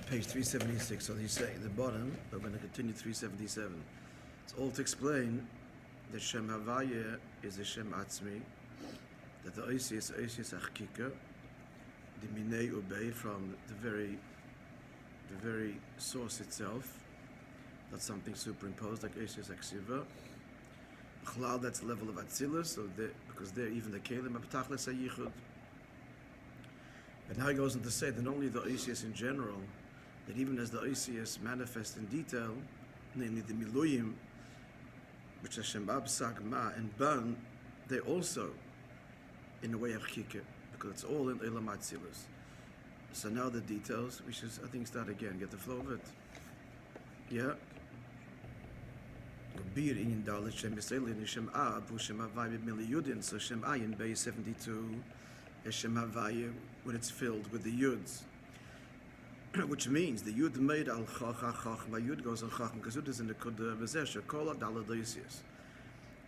page 376. So he's saying at the bottom, we're going to continue 377. It's all to explain that Shem Havaya is a Shem Atzmi, that the Oisius Achkika, the Minei Ubei, from the very source itself, not something superimposed like Oisius Aksiva. Chlal, that's the level of Atzilus, so because they're even the Kelim Abtachles HaYichud. But now he goes on to say that not only the Oisius in general, that even as the Oisius manifest in detail, namely the Miluyim, which Hashem Ab, Sagma, and Ban, they also, in a way, have Chike, because it's all in Elam Atzilus. So now the details, we should, I think, start again, get the flow of it. Yeah? Bir in Dalit Shem Yisrael in Shem Ab, who Shem Havaya Miliyudin, so Shem Ayin Bay 72, is Shem Havaya when it's filled with the Yuds. Which means the Yud made al Chachma, Yud goes on Chachma, because Yud is in the Kudah Bezesha, Kola Daladosius.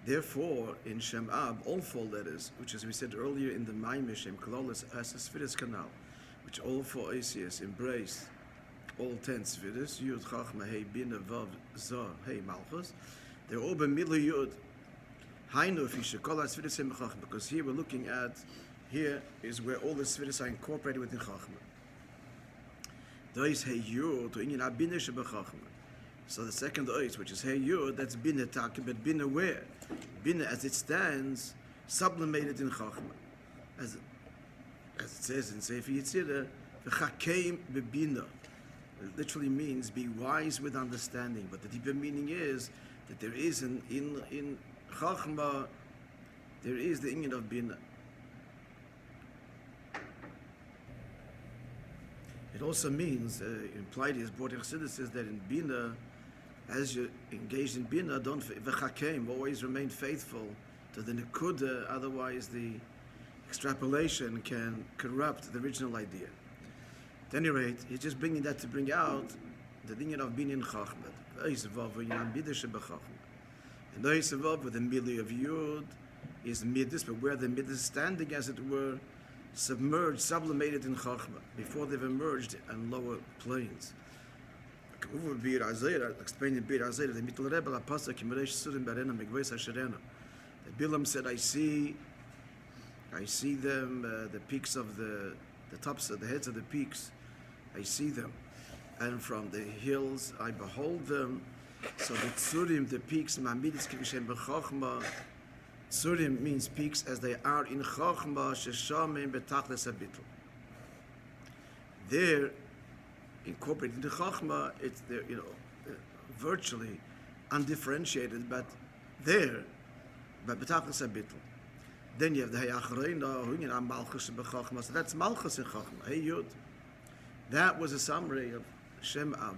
Therefore, in Shem Ab, all 4 letters, which as we said earlier in the Maimah Shem Klolis as a Sfiris Canal, which all 4 Oisius embrace all 10 Sfiris, Yud, Chachma, Hey, Bina, Vav, Zah, Hey, Malchus, they're all B'milu Yud. Hainu Fisha, Kola Sfiris Hem Chachma, because here we're looking at, here is where all the Sfiris are incorporated within Chachma. So the second ois, which is hey yud, that's bina taka, but bina where? Bina as it stands, sublimated in chachma. As it says in Sefer Yetzirah, v'chakeim bebina. It literally means be wise with understanding. But the deeper meaning is that there is in chachma, there is the inyan of bina. It also means, implied is brought in Chassidus, is that in Bina, as you're engaged in Bina, don't v'chakeim, always remain faithful to the Nekuda, otherwise the extrapolation can corrupt the original idea. At any rate, he's just bringing that to bring out the inyan of Bina in Chachma. And Oisavav with the Mili of Yud is Midas, but where the Midas is standing, as it were, submerged, sublimated in Chachma, before they've emerged on lower planes. Explaining Bir Azera, the Mittel Rebbe, La Pasuk, Kimeresh Surim Barena, Megveis Hasherena. The Bilam said, I see them, the peaks of the tops of the heads of the peaks, I see them. And from the hills I behold them. So the Tzurim, the peaks, Mamidis Kivishem B'Chachma, Tzurim means peaks as they are in Chachma, Sheshamim Betachles HaBitl. They're incorporated into Chachma, it's they're, virtually undifferentiated, but there, but Betachles HaBitl. Then you have the Hayachreina, Hunyan Malchus B'Chachma, so that's Malchus in Chachma, Hey Yud. That was a summary of Shem Ab.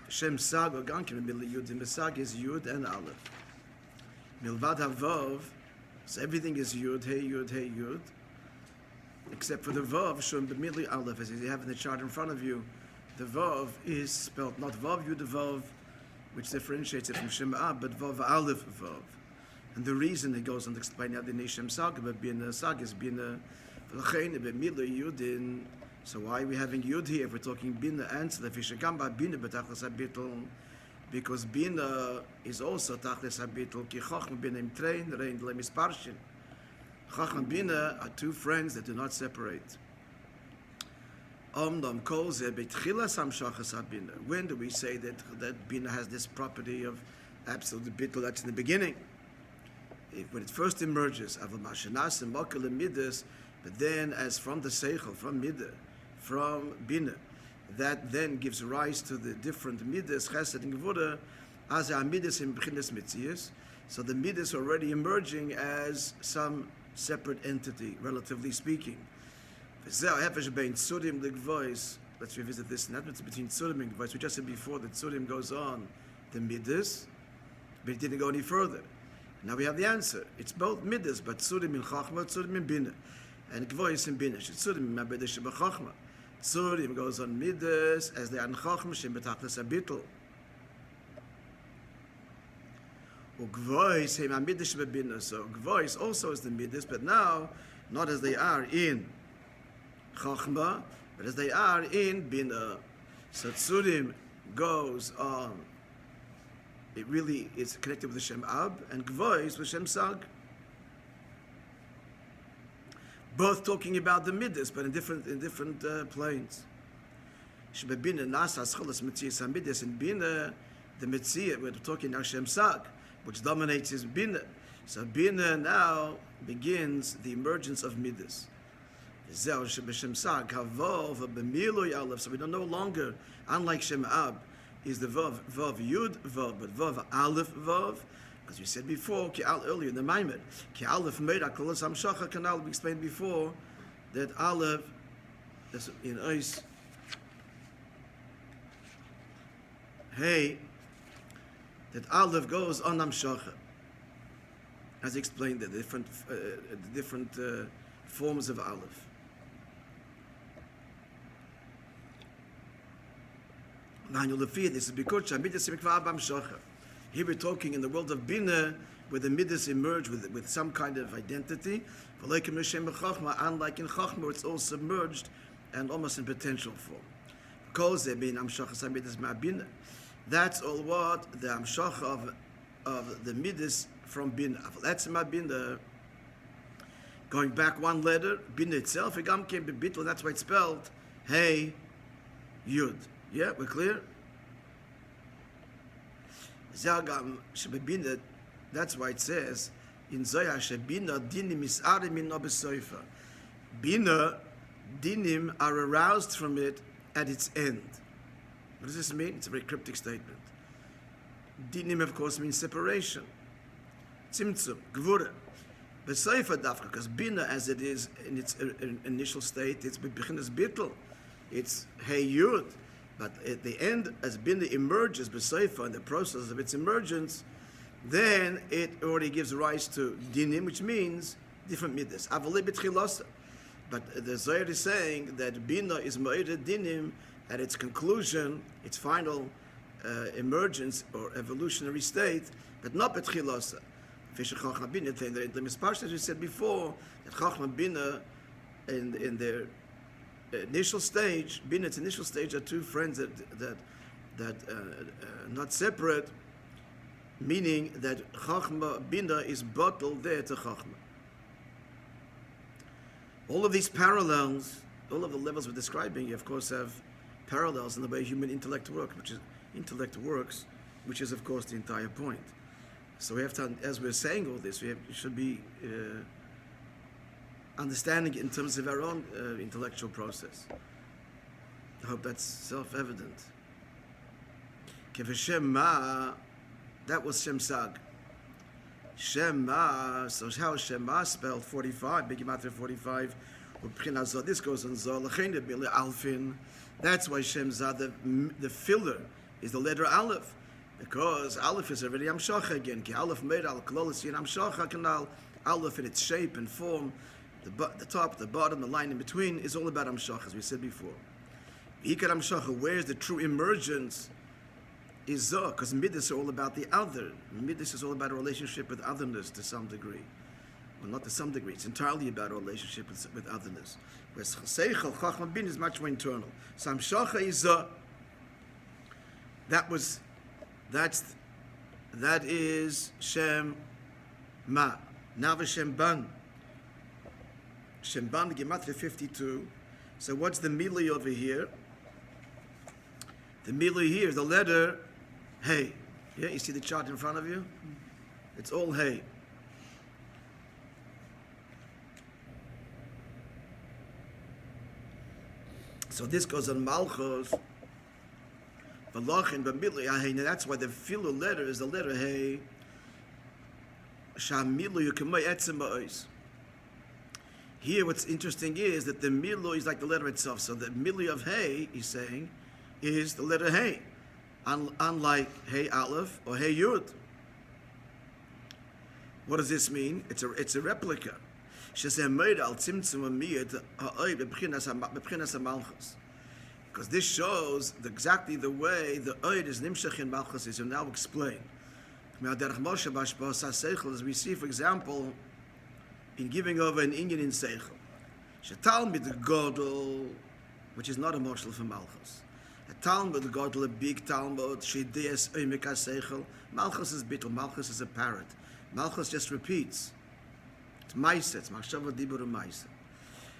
Shem Sag, or Gankim, Yud, and the Sag is Yud and Aleph. Milvad Havav, so everything is Yud, Hey Yud, except for the Vav, Shum B'midli Aleph, as you have in the chart in front of you. The Vav is spelled not Vav Yud Vav, which differentiates it from Shem Ab, but Vav Aleph Vav. And the reason it goes on to explain how the Neshem Sag, but being a Sag is being a V'lachein B'midli Yudin. So why are we having Yud here if we're talking Bina and the Fishakamba Bina B'tachlas HaBitl? Because Bina is also Tachlis HaBitl, Ki Chachma Bina Im Trein, Rein Lem Isparshin. Chachma and Bina are 2 friends that do not separate. Omdom Kol Ze B'tchilas HaMshachas HaBina. When do we say that Bina has this property of absolute Bitl? That's in the beginning. When it first emerges, Aval Mashanas and Mokel and Midas, but then as from the Seichel, from Midah, from Bina, that then gives rise to the different midas, chesed and gevura, as a midas in b'chinas mitzias. So the midas are already emerging as some separate entity, relatively speaking. Let's revisit this. And that's between tzurim and gevura. We just said before that tzurim goes on the midas, but it didn't go any further. Now we have the answer. It's both midas, but tzurim in chachma, tzurim in bina, and gevura in bina. Tzurim in mabedish b'chachma. Tzurim goes on midas as they are in Chachma Shem Betachles HaBitl. Ugvois Hem HaMidas Bebina. So Ugvois also is the midas, but now not as they are in Chachma, but as they are in Bina. So Tzurim goes on. It really is connected with the Shem Ab, and Gvois with Shem Sag. Both talking about the Midas, but in different planes. Shebebina Nasa Scholas Metzias HaMidas, in Bina, the Metzia, we're talking now Shem Sag, which dominates his Bina. So Bina now begins the emergence of Midas. So we don't no longer, unlike Shem Ab, is the Vav Yud Vav, but Vav Aleph Vav, because we said before, earlier in the Maimed, Ki Aleph Meira Kolos Hamshacha Kanal, we explained before that Aleph, in Eis, hey, that Aleph goes on Hamshacha, as explained the different forms of Aleph. This is because here we're talking in the world of Bina, where the Midas emerge with some kind of identity. Unlike in Chachma, it's all submerged and almost in potential form. That's all what the Amshach of the Midas from Bina. Going back one letter, Bina itself, that's why it's spelled Hey Yud. Yeah, we're clear? That's why it says in Zohar, Bina dinim isarim min besoifa. Bina dinim are aroused from it at its end. What does this mean? It's a very cryptic statement. Dinim, of course, means separation. Tzimtzum, gvura. Besoifa dafka, because Bina, as it is in its initial state, it's bechinas bittul. It's Hey Yud. But at the end, as Bina emerges, B'Seifa, in the process of its emergence, then it already gives rise to Dinim, which means different Midas. But the Zohar is saying that Bina is Ma'ida Dinim at its conclusion, its final emergence or evolutionary state, but not B'Tchilosa. As we said before, that Chachma Bina in their initial stage, Binat's initial stage, are two friends that not separate, meaning that Chachma Bina is bottled there to Chachma. All of these parallels, all of the levels we're describing, of course, have parallels in the way human intellect works, which is of course the entire point. So we have to, as we're saying all this, we should be understanding it in terms of our own intellectual process. I hope that's self-evident. Keveshem that was Shem Sag. Shema, so how is Shema spelled? 45, Big Gematria 45. This goes on Zoh, Alfin. That's why Shem Zad, the filler, is the letter Aleph. Because Aleph is already Amshacha again. Ki Aleph made Al Klolis in Amshacha Kanal. Aleph in its shape and form, the top, the bottom, the line in between, is all about Amshacha, as we said before. Ikar Amshacha, where's the true emergence? Is Zoh, because Midas are all about the other. Midas is all about a relationship with otherness to some degree. Well, not to some degree, it's entirely about a relationship with otherness. Whereas Seichel, Chachma Bin is much more internal. So Amshacha is Zoh. That is Shem Ma. Now the Shem Ban. Shem Ban, the Gematria 52. So what's the Mili over here? The Mili here is the letter Hey. Yeah, you see the chart in front of you? It's all Hey. So this goes on Malchus. V'lachin b'mili Hey. Now that's why the filler letter is the letter Hey. Shamilu yukemay etzem ba'os. Here, what's interesting is that the milu is like the letter itself. So the milu of Hey, he's saying, is the letter Hey, unlike Hey Aleph or Hey Yud. What does this mean? It's a replica. Because this shows exactly the way the Oid is Nimshach in Malchus is now explained. As we see, for example, in giving over an Inyan in Seichel. Shetal mit Godel, which is not a moshel for Malchus. A Talmud Godel, a big Talmud, Sheideas Oimik HaSeichel. Malchus is bittul. Malchus is a parrot. Malchus just repeats. It's Maisa. It's Machshava Dibur Maisa.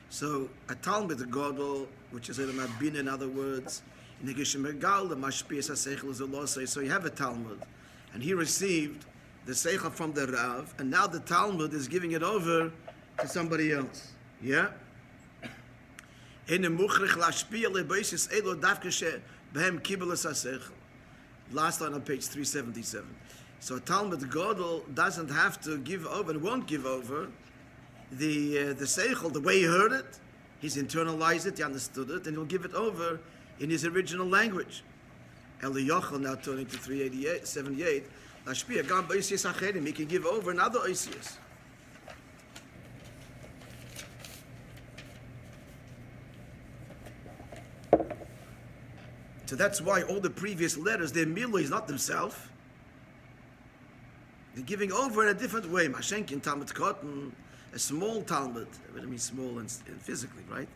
So a Talmud Godel, which is a Mabin, in other words, in the Geshem Megal, the Mashpiyas HaSeichel is a Losei. So you have a Talmud, and he received the Seichel from the Rav, and now the Talmud is giving it over to somebody else. Yeah? Last line on page 377. So Talmud Godel doesn't have to give over, and won't give over, the Seichel, the way he heard it. He's internalized it, he understood it, and he'll give it over in his original language. Eliyochel, now turning to 378, he can give over another oisius. So that's why all the previous letters, their milah is not themselves. They're giving over in a different way. Mashenkin Talmud Cotton, a small Talmud. I mean small and physically, right?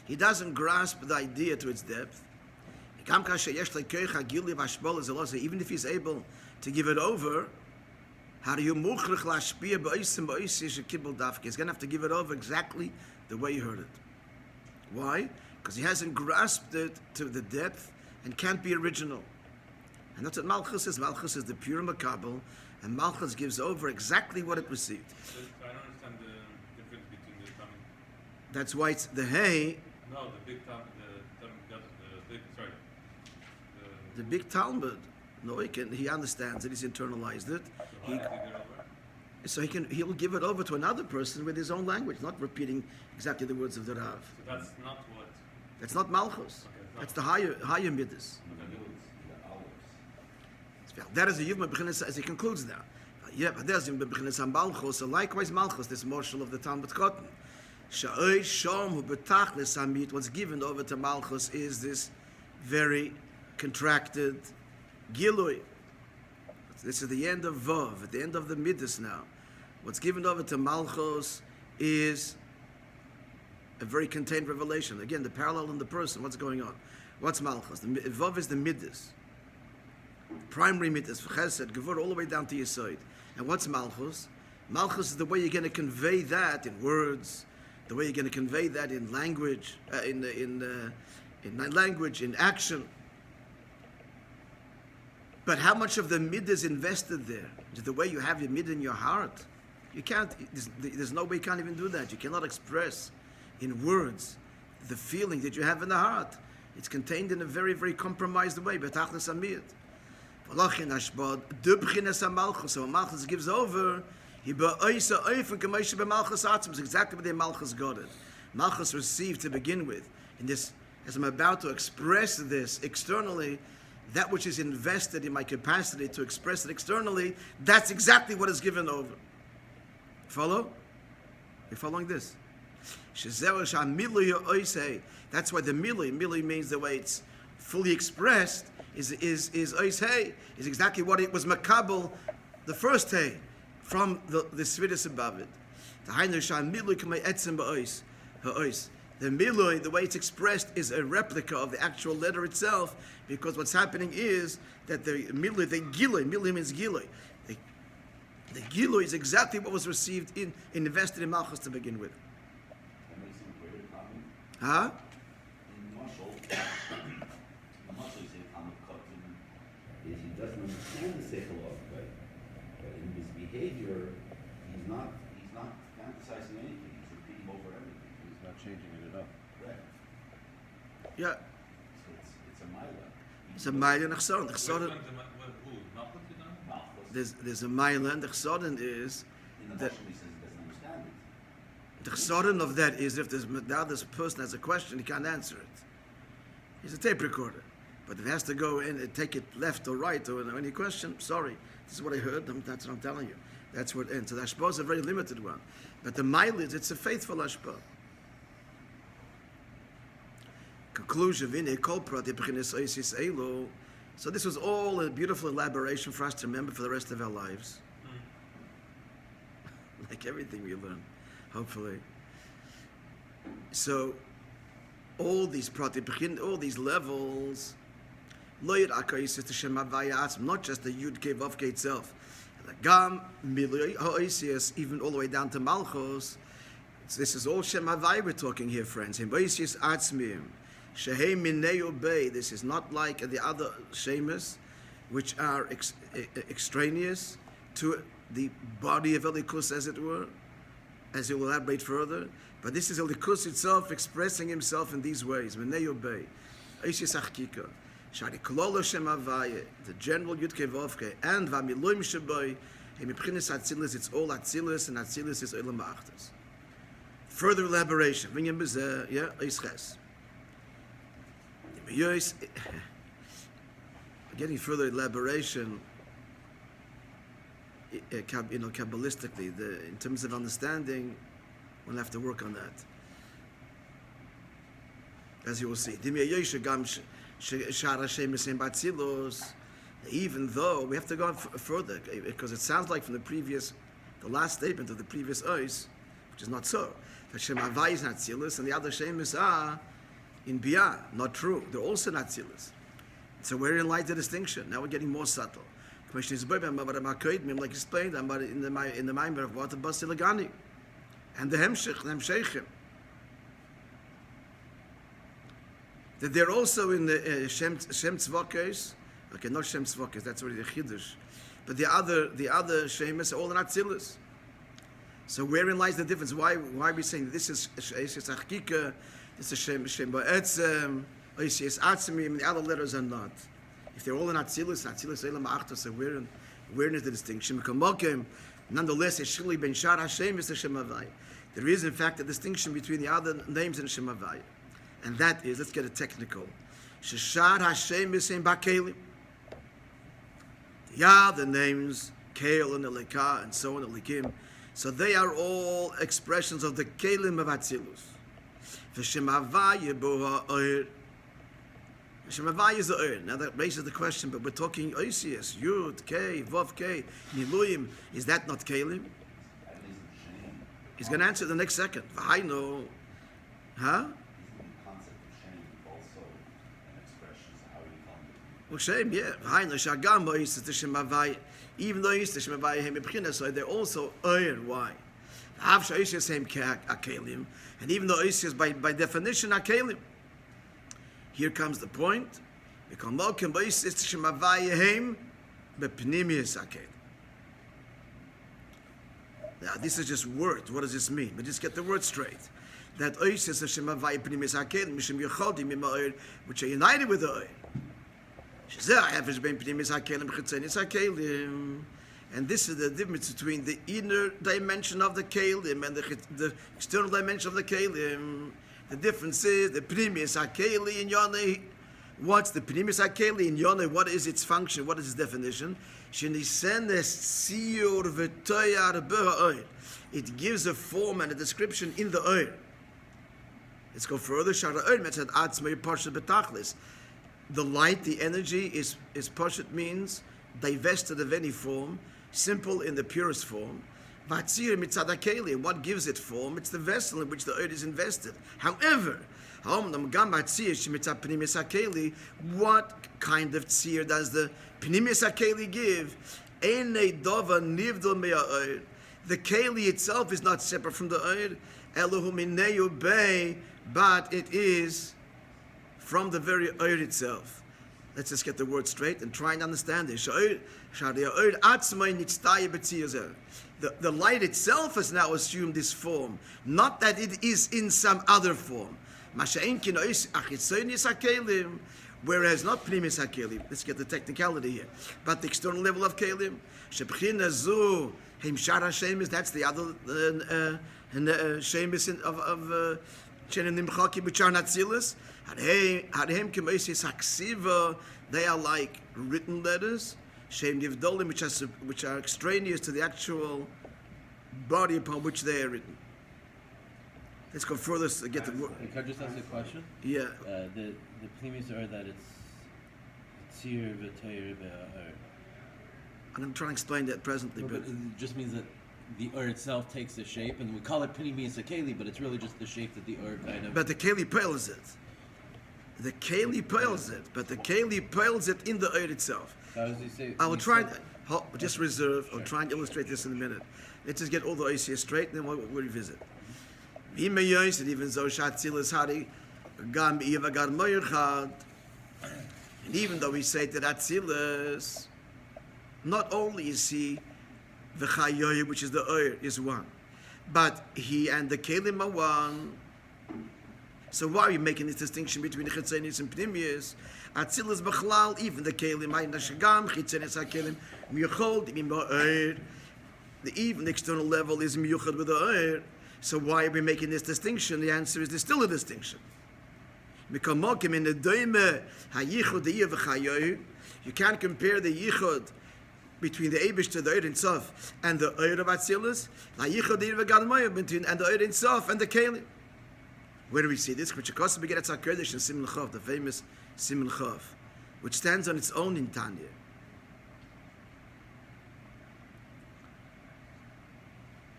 He doesn't grasp the idea to its depth. Even if he's able to give it over, he's going to have to give it over exactly the way he heard it. Why? Because he hasn't grasped it to the depth and can't be original. And that's what Malchus is. Malchus is the pure Makabel, and Malchus gives over exactly what it received. I don't understand the difference between the Talmud. That's why it's the hay. No, the big Talmud, The big Talmud. No, he understands it. He's internalized it. He'll give it over to another person with his own language, not repeating exactly the words of the Rav. So that's not what. That's not Malchus. Okay, that's the higher Midas. That is a Yivma B'chinas, as he concludes now. Yeah, but there's Yivma B'chinas on Malchus. So likewise, Malchus, this marshal of the Talmud Cotton. Sha'oi Shom Hu B'tachlis Hamid. What's given over to Malchus is this very contracted Gilui. This is the end of Vav, at the end of the Midas now. What's given over to Malchus is a very contained revelation. Again, the parallel in the person. What's going on? What's Malchus? Vav is the Midas. Primary Midas, Chesed, Gevur, all the way down to Yesod. And what's Malchus? Malchus is the way you're going to convey that in words, the way you're going to convey that in language, in language, in action. But how much of the mid is invested there? The way you have your mid in your heart. You can't, there's no way you can't even do that. You cannot express in words the feeling that you have in the heart. It's contained in a very, very compromised way. Betachlis amid. So Malchus gives over. It's exactly what the Malchus got it. Malchus received to begin with. In this, as I'm about to express this externally, that which is invested in my capacity to express it externally, that's exactly what is given over. Follow? You're following this? That's why the mili means the way it's fully expressed is oisei, is exactly what it was makabel, the first hay, from the svidus above it. The milui, the way it's expressed, is a replica of the actual letter itself, because what's happening is that the milui, the gilui means gilui. The gilui is exactly what was received invested in Malchus to begin with. That makes him greater common. Huh? In Marshall, is a common cotton, is he doesn't understand the seichel of, right? But in his behavior, he's not fantasizing anything. He's repeating over everything. He's not changing it up. Right. Yeah. So it's a mila. It's a mile and chsoden. There's a mile and the chsoden is in the that. Marshall, he says he doesn't understand it. The chsoden of that is if this person has a question, he can't answer it. He's a tape recorder. But if he has to go in and take it left or right or any question, sorry, this is what I heard, that's what I'm telling you. That's where it ends. So the hashpah is a very limited one. But the mile is, it's a faithful hashpah. Conclusion, so this was all a beautiful elaboration for us to remember for the rest of our lives. Like everything we learn, hopefully. So, all these pratim, all these levels, lo yiraka is the Shem Havaya Atzmo, not just the Yud Kei Vav Kei itself. The Gam Miloi Ha'oisius, even all the way down to Malchus. This is all Shem Havaya we're talking here, friends. Him Ha'oisius Atzmim, Shehei Minei Obei. This is not like the other Shemus, which are extraneous to the body of Elikus, as it were, as he will elaborate further. But this is Elikus itself expressing himself in these ways. Minei Obei, Ha'oisius Achkika. Shari Kololo Shem Havaya, the general Yud Kei Vav Kei, and Vamiloim Sheboi, Hemipchinis Atzilus, it's all Atzilus, and Atzilus is Olam Ha'achtos. Further elaboration, Vinyam Bezeh, yeah, Eisches. Getting further elaboration, Kabbalistically, in terms of understanding, we'll have to work on that. As you will see. Even though we have to go further, because it sounds like from the last statement of the previous ois, which is not so. That Shem Havai is not Tzilus, and the other Shemus are in Biyah. Not true. They're also not Tzilus. So we're in light the distinction. Now we're getting more subtle. Like explained in the Maimer of Water Basilagani and the Hemshechim. That they're also in the Shem Tzvokes. Okay, not Shem Tzvokes, that's already the Chiddush. But the other Shemus are all not Tzilus. So wherein lies the difference? Why are we saying this is Achkika, this is Shem Ba'etzem, Oisius Atzmim, and the other letters are not? If they're all in Atzilus, Elam Ha'achtos, so wherein is the distinction? Nonetheless, Eshili Ben Shar Hashem is the Shem Havai. There is, in fact, a distinction between the other names and Shem Havai. And that is, let's get it technical. Sheshar Hashem is in Bakelim. The other names, Kael and Elika, and so on, Elikim. So they are all expressions of the Kelim of Atzilus. V'Shem Havaya Boha Oir. Shem Havaya is the Oir. Now that raises the question, but we're talking Oisius, Yud, Kei, Vav, Kei, Miluim. Is that not Kelim? He's going to answer the next second. V'Haino. Huh? Well, shame, yeah. Even though he's the Shem Havaya, so they're also Oir. Why? And even though Ois is by definition Akelim, here comes the point. Now, this is just words. What does this mean? But just get the word straight. That Ois is the Shem Havaya Pnimis Akelim, Mishim Yechodim Im Oir, which are united with the Oir. And this is the difference between the inner dimension of the Kelim and the external dimension of the Kelim. The difference is the Pnimis HaKeli in Yoneh. What's the Pnimis HaKeli in Yoneh? What is its function? What is its definition? It gives a form and a description in the Oir. Let's go further. The light, the energy is Pashat means divested of any form, simple in the purest form. Vatzir mitzad hakeli, and what gives it form? It's the vessel in which the earth is invested. However, what kind of tzir does the pnimis hakeli give? The keli itself is not separate from the earth, but it is from the very earth itself. Let's just get the word straight and try and understand it. The light itself has now assumed this form, not that it is in some other form. Whereas not pnimis hakelim. Let's get the technicality here. But the external level of kelim, that's the other shemis of which are not tzilus. They are like written letters, which are extraneous to the actual body upon which they are written. Let's go further to get the word. Can I just ask a question? Yeah. The pnimis are that it's tzir v'toyer v'ar. And I'm trying to explain that presently, But it just means that the ur itself takes the shape, and we call it pnimis hakeli, but it's really just the shape that the ur kind of. But the keli pale is it. The keli pearls it, but the keli pearls it in the oil itself. How does he say? I will he try. said- Just reserve. I'll try and illustrate this in a minute. Let's just get all the oils here straight, and then we'll revisit. Even though Shatzilas Hari, Gam Eva Gar Moyerchad, and even though we say that Atzilas, not only is he the Chayoy, which is the oil, is one, but he and the Kelim are one. So why are you making this distinction between the Chitzenis and Pnimius? Atzilas B'chlal, even the Kelim, Ayin Nashagam, Chitzenis HaKelim, Miyuchol, even the external level is Miyuchad with the oil. So why are we making this distinction? The answer is there's still a distinction. You can't compare the yichud between the Eibush to the Eid Sof and the Eid of Atzilus, and the Eid Sof and the Kelim. Where do we see this? Which of we get at Kodesh and Siman Chav, the famous Siman Chav, which stands on its own in Tanya.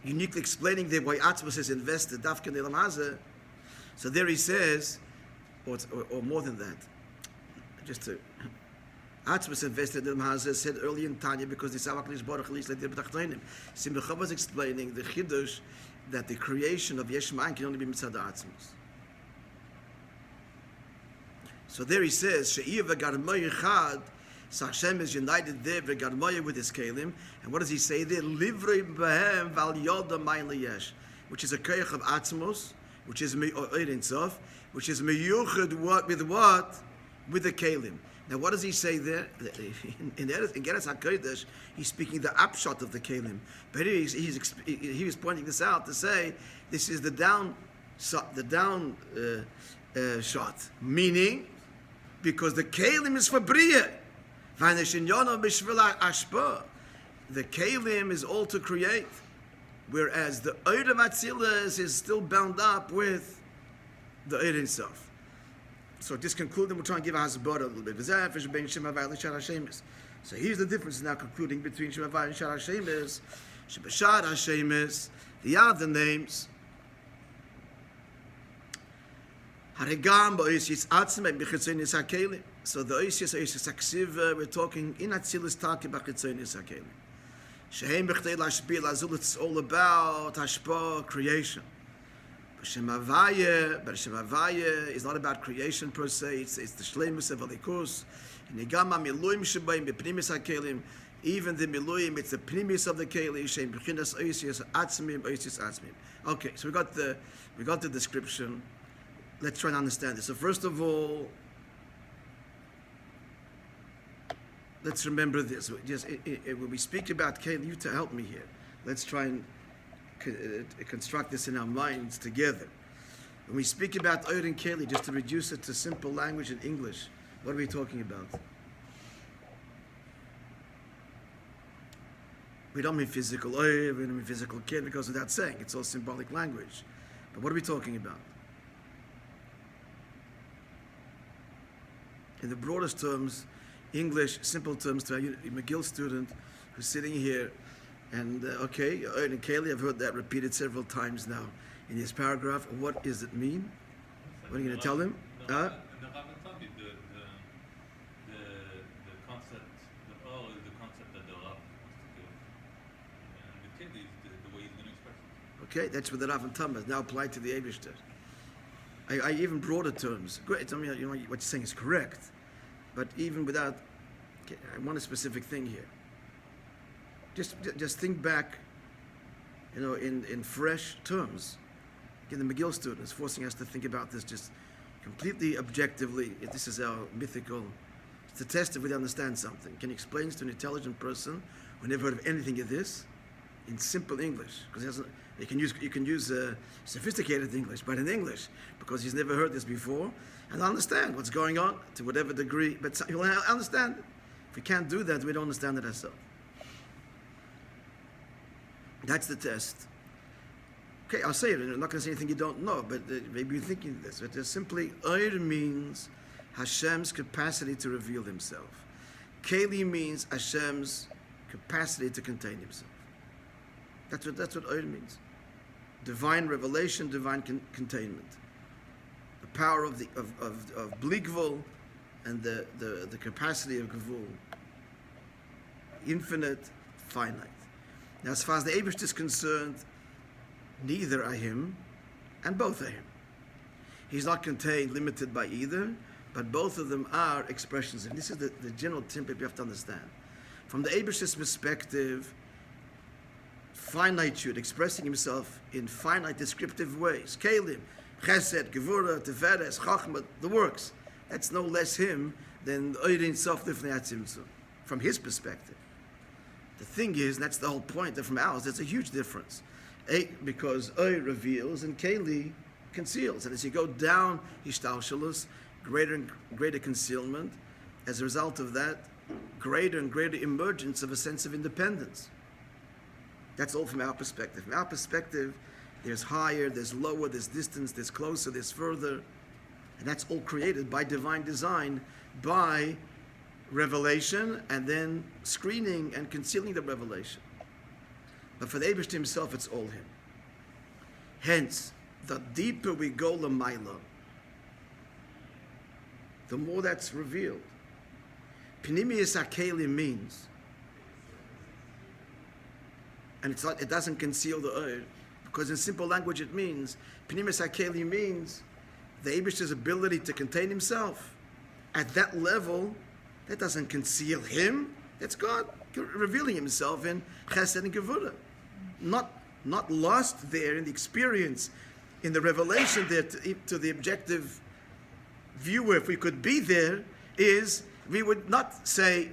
Uniquely explaining the why Atzmus is invested, Dafkan Elam Hazeh. So there he says, or more than that, just to Atzmus invested in Elam Hazeh said earlier in Tanya because the Savaklish Baruch Elis Ledir B'Tachtonim. Simcha was explaining the Chiddush that the creation of Yesh Ma'an can only be Mitzad Atzmus. So there he says, She'iyah v'garmoy echad. So Hashem is united there with his kelim, and what does he say there? Livrei b'hem val yoda mayin liyesh, which is a koyach of atzmos, which is Ein Sof, which is meyuchad with the kelim. Now what does he say there? In Geras HaKodesh, he's speaking the upshot of the kelim, but he was pointing this out to say this is the down shot, meaning because the kelim is for bria. The kelim is all to create, whereas the Eid of Atzilas is still bound up with the Eid itself. So just concluding, we'll try and give a hasbara a little bit. So here's the difference now concluding between Shemavai and Shar Hashemis. Shebashar Hashemis, the other names, Harigam ba'oisis atzmei b'chitzonis hakelim. So the oisis aksiv, we're talking in Atzilis Taki b'chitzonis hakelim. Shehem b'chtei lashpil azul, it's all about hashpa, creation. But Shemavaya is not about creation per se, it's the shleimus of alikus. Nigama miluim shebayim b'pnimis hakelim, even the miluim, it's the pnimis of the kelim. Shehem b'chinas oisis atzmim, oisis atzmim. Okay, so we got the description. Let's try and understand this. So first of all, let's remember this. When we speak about Keli, you to help me here. Let's try and construct this in our minds together. When we speak about Oyer and Keli, just to reduce it to simple language in English, what are we talking about? We don't mean physical Oyer, we don't mean physical Keli, because without saying, it's all symbolic language. But what are we talking about? In the broadest terms, English, simple terms to a McGill student who's sitting here, and okay, Oyer and Keli, I've heard that repeated several times now in this paragraph. What does it mean? What are you going to tell him? In the Rabbi Tabi, the concept, the Or is the concept that the Rav wants to give. And the Keli is the way he's going to express it. Okay, that's what the Rav and Tam is now applied to the Eibishter. I even broader terms. Great, I mean, you know, what you're saying is correct, but even without, okay, I want a specific thing here. Just think back, you know, in fresh terms. Again, the McGill students forcing us to think about this just completely objectively. If this is our mythical, it's a test if we understand something. Can you explain this to an intelligent person who never heard of anything of this in simple English? Because you can use sophisticated English, but in English, because he's never heard this before, and understand what's going on to whatever degree. But he'll understand it. If we can't do that, we don't understand it ourselves. That's the test. Okay, I'll say it. I'm not going to say anything you don't know, but maybe you're thinking this. But just simply, Oyer means Hashem's capacity to reveal Himself. Keli means Hashem's capacity to contain Himself. That's what Oyer means. Divine revelation, divine containment. The power of Bligvul and the capacity of Gevul. Infinite, finite. Now, as far as the Eibishter is concerned, neither are him, and both are him. He's not contained, limited by either, but both of them are expressions. And this is the general template we have to understand. From the Eibishter's perspective, finitude, expressing himself in finite descriptive ways. Kelim, Chesed, Gevura, Tiferes, Chachma, the works. That's no less him than Oirin Sof Lifnei HaTzimtzum, from his perspective. The thing is, and that's the whole point, that from ours, there's a huge difference. Because Oir reveals and Keli conceals. And as you go down Hishtalshalus, greater and greater concealment, as a result of that, greater and greater emergence of a sense of independence. That's all from our perspective. From our perspective, there's higher, there's lower, there's distance, there's closer, there's further. And that's all created by divine design, by revelation, and then screening and concealing the revelation. But for the Eibishter himself, it's all him. Hence, the deeper we go l'mayla, the more that's revealed. Pnimiyus HaKelim means, and it's not, it doesn't conceal the Oir, because in simple language it means, Pnimiyus HaKelim means the Eibishter's ability to contain himself. At that level, that doesn't conceal him. That's God revealing himself in Chesed and Gevura. Not lost there in the experience, in the revelation there to the objective viewer. If we could be there, is we would not say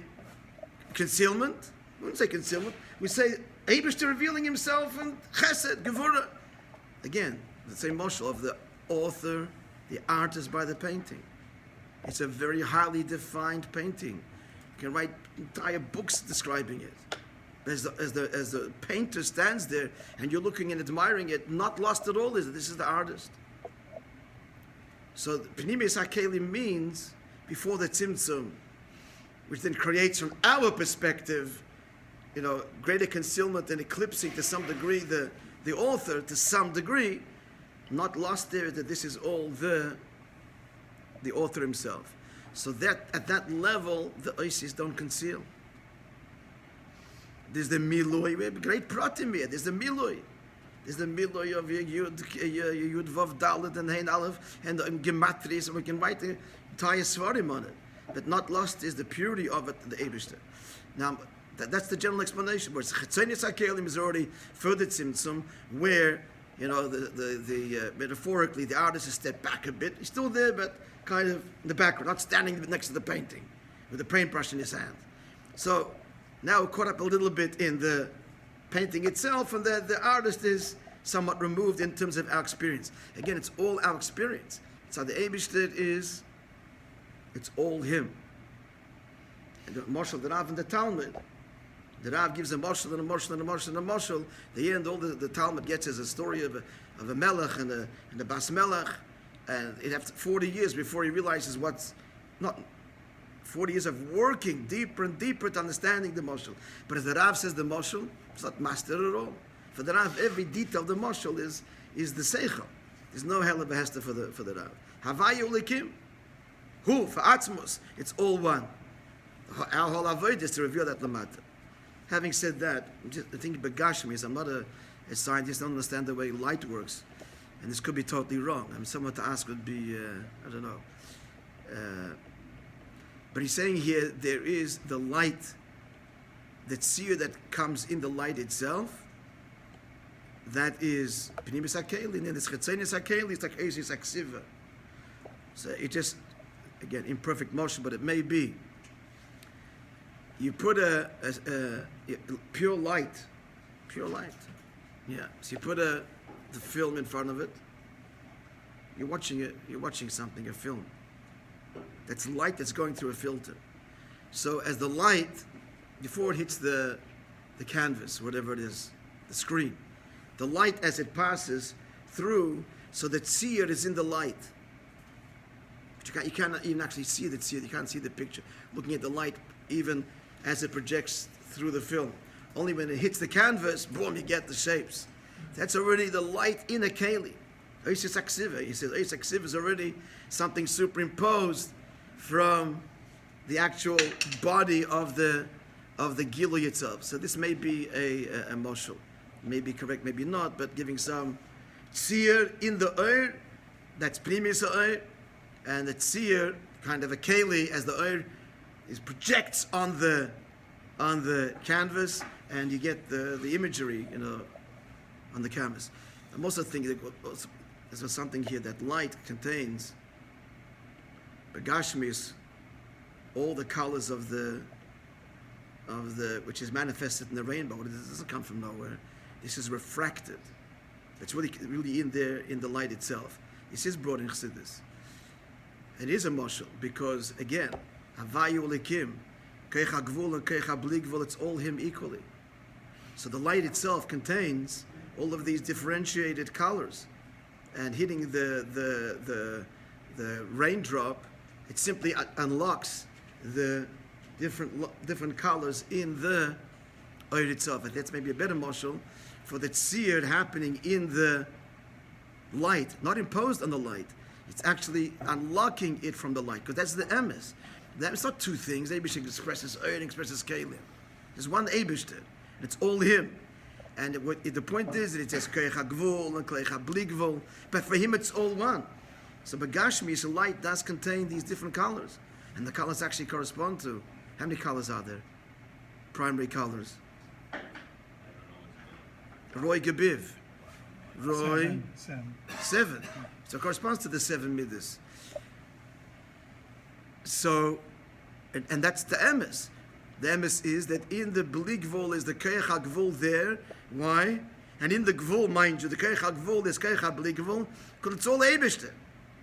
concealment. We wouldn't say concealment. We say Eibishter revealing himself in Chesed, Gevura. Again, the same mashal of the author, the artist by the painting. It's a very highly defined painting. You can write entire books describing it. As the painter stands there and you're looking and admiring it, not lost at all is it. This is the artist. So Pnimiyus HaKelim means before the Tzimtzum, which then creates from our perspective, greater concealment and eclipsing to some degree the author to some degree, not lost there that this is all the author himself. So that at that level, the Oisis don't conceal. There's the Miloi, we have great pratim here. There's the Miloi. There's the Miloi of Yud Vav Dalet and Hein Aleph and Gematris, and we can write the entire Svarim on it. But not lost is the purity of it, the Eibishter. Now, that's the general explanation. Where Chetzonius HaKelim is already further Tzimtzum, where metaphorically the artist has stepped back a bit. He's still there, but kind of in the background, not standing next to the painting with the paintbrush in his hand. So now we're caught up a little bit in the painting itself, and the artist is somewhat removed in terms of our experience. Again, it's all our experience. It's how the Eibishter is. It's all him. And the Moshel, the Rav, and the Talmud. The Rav gives a Moshel and a Moshel and a Moshel and a Moshel. The end, all the Talmud gets is a story of a Melech and a Bas Melech. And it has 40 years before he realizes what's not 40 years of working deeper and deeper to understanding the Moshel. But as the Rav says, the Moshel, it's not mastered at all. For the Rav, every detail of the Moshel is the Seichel. There's no hell of a hester for the Rav. Havayu Likim. Who? For Atzmos. It's all one. Our whole avoid is to reveal that Lamata. Having said that, I think Begashmi is, I'm not a scientist, I don't understand the way light works. And this could be totally wrong. Someone to ask would be, I don't know. But he's saying here, there is the light, the tzir that comes in the light itself. That is Pnimiyus HaKelim, and it's Chetzonius HaKelim, it's like Eis Aksiva. So it just, again, imperfect motion, but it may be. You put a pure light. Yeah. So you put the film in front of it. You're watching something, a film. That's light that's going through a filter. So as the light, before it hits the canvas, whatever it is, the screen, the light as it passes through, so that tzir is in the light. But you cannot even actually see the tzir. You can't see the picture. Looking at the light, even as it projects through the film. Only when it hits the canvas, boom, you get the shapes. That's already the light in a keli. Oisis Aksiva. He says Oisis Aksiva is already something superimposed from the actual body of the Gilui itself. So this may be a moshel. Maybe correct, maybe not, but giving some tzir in the oir, that's primis oir, and the tzir, kind of a keli, as the oir projects on the canvas, and you get the imagery, on the canvas. I'm also thinking that there's something here that light contains, begashmis, all the colors of the which is manifested in the rainbow. It doesn't come from nowhere. This is refracted. It's really in there in the light itself. This is brought in Chassidus. It is a moshel because again, Havayu Elikim, Keicha Gvul and Keicha Bli Gvul, it's all him equally. So the light itself contains all of these differentiated colors, and hitting the raindrop, it simply unlocks the different colors in the oil itself. And that's maybe a better moshel for the tzir happening in the light, not imposed on the light. It's actually unlocking it from the light, because that's the emes. It's not two things. Eibishter expresses oil and expresses kalim. There's one Eibishter, and it's all him. And the point is that it says keicha gvul and keicha bli gvul, but for him it's all one. So Bagashmi, so light does contain these different colors, and the colors actually correspond to, how many colors are there? Primary colors. Roy Gabiv. Roy. Seven. So it corresponds to the 7 midas. So, and that's the emes. The emes is that in the bli gvul is the keicha gvul there. Why? And in the gvul, mind you, the keicha gvul is keicha bli gvul, because it's all Eibishter.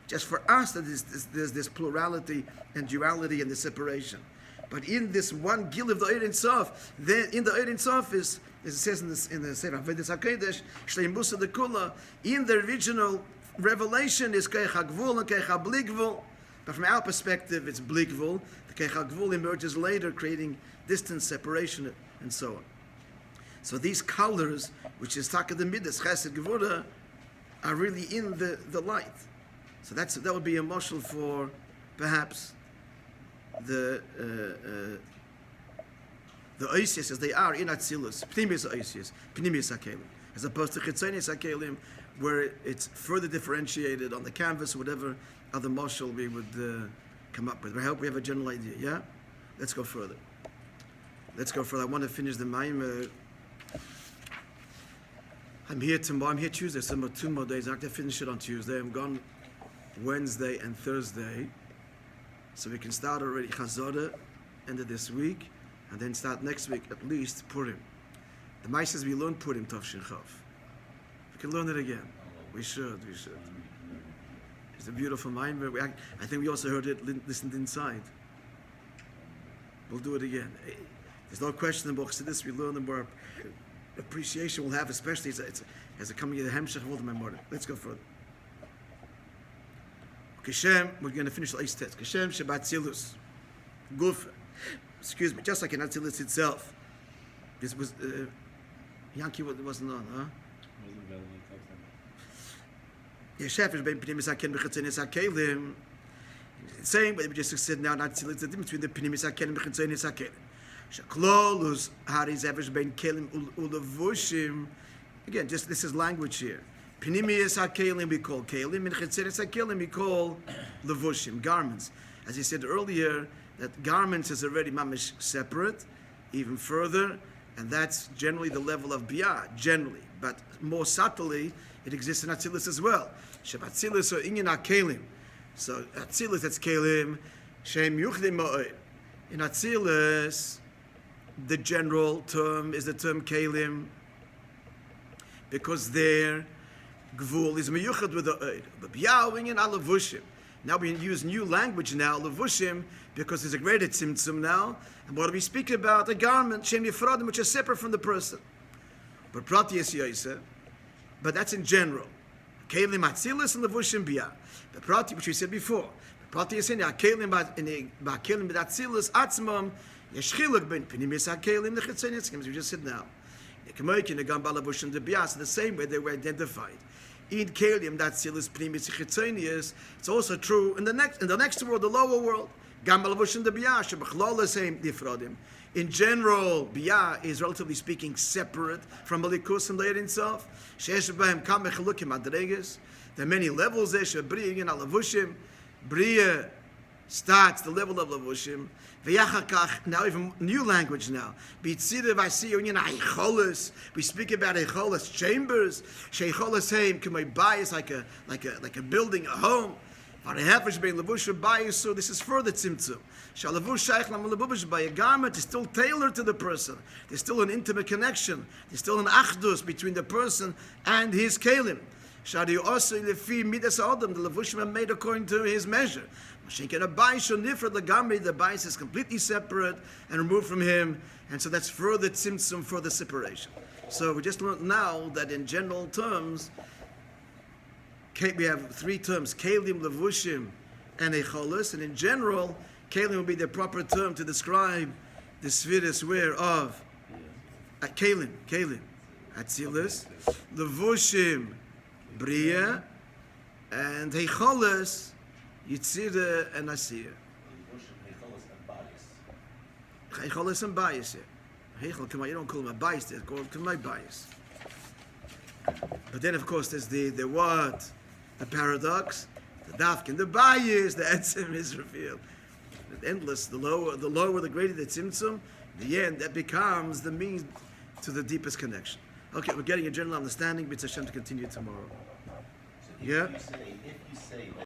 Just for us that there's this plurality and duality and the separation. But in this one gil of the Eir Sof, then in the Eir Sof is, as it says in the Sefer Avedis HaKodesh, Shleimusa de Kula, in the original revelation is Keicha Gvul and Keicha Bli Gvul. But from our perspective, it's Bli Gvul. The Keicha Gvul emerges later, creating distance, separation, and so on. So these colors, which is Taka the Midas, Chesed Gevura, are really in the light. So that would be a moshel for perhaps the oisius as they are in Atzilus, Pnimis oisius, Pnimis hakelim, as opposed to Chitzonis hakelim, where it's further differentiated on the canvas, whatever other moshel we would come up with. I hope we have a general idea. Yeah, let's go further. I want to finish the Maimah. I'm here tomorrow. I'm here Tuesday. So 2 more days. I have to finish it on Tuesday. I'm gone Wednesday and Thursday, so we can start already Chazorah end of this week, and then start next week at least Purim. The Moishe says we learn Purim Tov Chav. We can learn it again. We should. It's a beautiful mind. I think we also heard it, listened inside. We'll do it again. There's no question about this. We learn the more appreciation we'll have, especially as a coming to the Hemshech of all the Memorial. Let's go further. Kishem, we're going to finish the Eis test. Kishem Shabbat Tzilus. Guf. Excuse me, just like in Atzilus itself. This was, Yankee wasn't on, huh? Yeshef is being Pnimis HaKen B'Chatzonis HaKelim. Saying, but we just said now, not Atzilus, the difference between the Pnimis HaKen and B'Chatzonis HaKelim. Shaklolus, Haris, Average Ben Kelim Ulavushim. Again, just this is language here. Pnimius hakelim we call kelim, and chetzeres hakelim we call levushim, garments. As he said earlier, that garments is already mamish separate, even further, and that's generally the level of biyah, generally. But more subtly, it exists in Atzilus as well. Shabatzilus or inyan hakelim. So Atzilus, that's kelim, shem yuchdim ma'oid. In Atzilus, the general term is the term kelim, because there, Gvul is meyuchad with the oid. But biyawing and alavushim. Now we use new language now, lavushim, because there's a greater tzimtzum now. And what do we speak about? A garment, shem yifradim, which is separate from the person. But prati is yoyse. But that's in general. Kelim atzilis and lavushim biyah. The prati, which we said before. The prati is in the kelim ba'kelim b'atzilis atzmam yeshchiluk ben pinimis hakelim nechetzenis, as we just said now. So the same way they were identified in kelim that silas primis chitzonius. It's also true in the next world, the lower world. Gam malavushim de biyah shebachlol same difrodim. In general, biyah is relatively speaking separate from malikus and leir itself. Sheesh b'hem kam mechalukim adreges. There are many levels there. Shebriya in alavushim. Bria starts the level of lavushim. V'yachakach, now even new language now. B'tzirev asiyo in haicholas. We speak about haicholas chambers. Sheicholas heim k'may bayis, like a building, a home. V'arehefish bein lavush bayis. So this is further tzimtzum. Shalavush shaykh lamalavush by a garment is still tailored to the person. There's still an intimate connection. There's still an achdus between the person and his kelim. Shadi also lefi midas adam. The lavushim are made according to his measure. The bias is completely separate and removed from him, and so that's further tzimtzum, further separation. So we just learned now that in general terms, we have three terms: kelim, levushim, and echolos. And in general, kelim will be the proper term to describe the spheres where of kelim, atzilus, levushim, bria, and echolos, Yitzira and Asir. Heicholas and bias. Heichol, you don't call him a bias, they call him my bias. But then, of course, there's the what? The paradox, the dafkin, the bias, the etzim is revealed. The endless, the lower, the greater the tzimtzum, in the end, that becomes the means to the deepest connection. Okay, we're getting a general understanding, B'tz Hashem to continue tomorrow. So if Yeah? you say